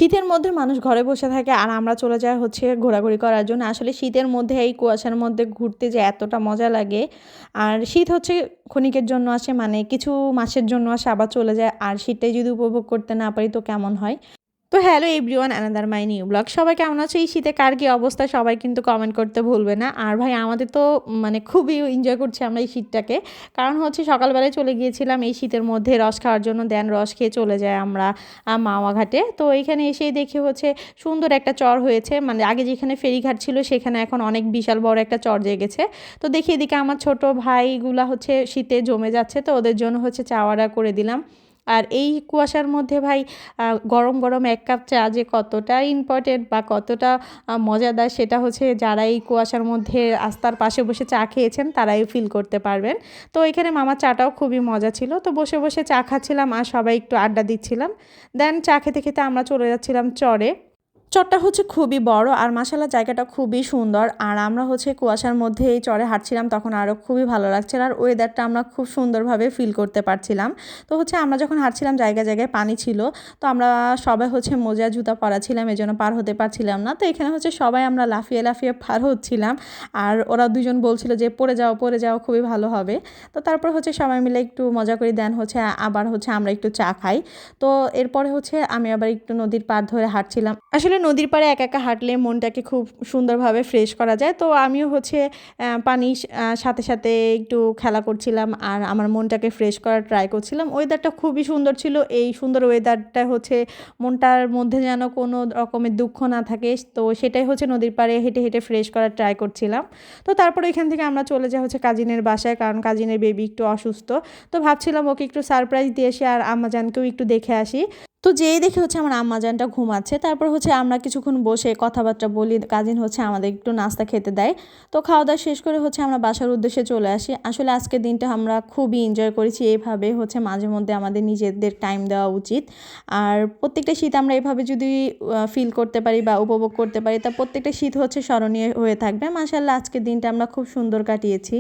শীতের মধ্যে মানুষ ঘরে বসে থাকে আর আমরা চলে যাই হচ্ছে ঘোরাঘুরি করার জন্য। আসলে শীতের মধ্যে এই কুয়াশার মধ্যে ঘুরতে যে এতটা মজা লাগে। আর শীত হচ্ছে ক্ষণিকের জন্য আসে, মানে কিছু মাসের জন্য আসে আবার চলে যায়। আর শীতটাই যদি উপভোগ করতে না পারি তো কেমন হয়? তো hello everyone, another my new blog. সবাই কেমন আছো? এই শীতে কার কী অবস্থা সবাই কিন্তু কমেন্ট করতে ভুলবে না। আর ভাই আমাদের তো মানে খুবই এনজয় করছি আমরা এই শীতটাকে। কারণ হচ্ছে সকালবেলায় চলে গিয়েছিলাম এই শীতের মধ্যে রস খাওয়ার জন্য, দেন রস খেয়ে চলে যায় আমরা মাওয়া ঘাটে। তো এইখানে এসেই দেখি হচ্ছে সুন্দর একটা চর হয়েছে, মানে আগে যেখানে ফেরিঘাট ছিল সেখানে এখন অনেক বিশাল বড় একটা চর জেগেছে। তো দেখি এদিকে আমার ছোট ভাইগুলা হচ্ছে শীতে জমে যাচ্ছে, তো ওদের জন্য হচ্ছে চা অর্ডার করে দিলাম। আর এই কুয়াশার মধ্যে ভাই গরম গরম এক কাপ চা যে কতটা ইম্পর্টেন্ট বা কতটা মজাদার সেটা হচ্ছে যারা এই কুয়াশার মধ্যে রাস্তার পাশে বসে চা খেয়েছেন তারাই ফিল করতে পারবেন। তো এখানে মামার চাটাও খুবই মজা ছিল। তো বসে বসে চা খাচ্ছিলাম আর সবাই একটু আড্ডা দিচ্ছিলাম। দেন চা খেতে খেতে আমরা চলে যাচ্ছিলাম চরে। চরটা হচ্ছে খুবই বড় আর মাশাআল্লাহ জায়গাটা খুবই সুন্দর। আর আমরা হচ্ছে কুয়াশার মধ্যে এই চরে হাঁটছিলাম, তখন আরও খুবই ভালো লাগছিল আর ওয়েদারটা আমরা খুব সুন্দরভাবে ফিল করতে পারছিলাম। তো হচ্ছে আমরা যখন হাঁটছিলাম জায়গায় জায়গায় পানি ছিল, তো আমরা সবাই হচ্ছে মোজা জুতা পরা ছিলাম, এজন্য পার হতে পারছিলাম না। তো এখানে হচ্ছে সবাই আমরা লাফিয়ে লাফিয়ে পার হচ্ছিলাম। আর ওরা দুজন বলছিল যে পড়ে যাও খুবই ভালো হবে। তো তারপর হচ্ছে সবাই মিলে একটু মজা করে দেন হচ্ছে আবার হচ্ছে আমরা একটু চা খাই। তো এরপরে হচ্ছে আমি আবার একটু নদীর পাড় ধরে হাঁটছিলাম। আসলে নদীর পাড়ে একা একা হাঁটলে মনটাকে খুব সুন্দরভাবে ফ্রেশ করা যায়। তো আমিও হচ্ছে পানির সাথে সাথে একটু খেলা করছিলাম আর আমার মনটাকে ফ্রেশ করার ট্রাই করছিলাম। ওয়েদারটা খুবই সুন্দর ছিল। এই সুন্দর ওয়েদারটা হচ্ছে মনটার মধ্যে যেন কোনো রকমের দুঃখ না থাকে, তো সেটাই হচ্ছে নদীর পাড়ে হেঁটে হেঁটে ফ্রেশ করার ট্রাই করছিলাম। তো তারপরে এখান থেকে আমরা চলে যাই হচ্ছে কাজিনের বাসায়, কারণ কাজিনের বেবি একটু অসুস্থ। তো ভাবছিলাম ওকে একটু সারপ্রাইজ দিয়ে আসি আর আম্মাজানকেও একটু দেখে আসি। তো যেই দেখে হচ্ছে আমার আম্মাজানটা ঘুমাচ্ছে, তারপর হচ্ছে আমরা কিছুক্ষণ বসে কথাবার্তা বলি, কাজিন হচ্ছে আমাদের একটু নাস্তা খেতে দেয়। তো খাওয়া দাওয়া শেষ করে হচ্ছে আমরা বাসার উদ্দেশ্যে চলে আসি। আসলে আজকের দিনটা আমরা খুবই এনজয় করেছি। এইভাবে হচ্ছে মাঝে মধ্যে আমাদের নিজেদের টাইম দেওয়া উচিত। আর প্রত্যেকটা শীত আমরা এভাবে যদি ফিল করতে পারি বা উপভোগ করতে পারি, তা প্রত্যেকটা শীত হচ্ছে স্মরণীয় হয়ে থাকবে। মাশাআল্লাহ আজকের দিনটা আমরা খুব সুন্দর কাটিয়েছি।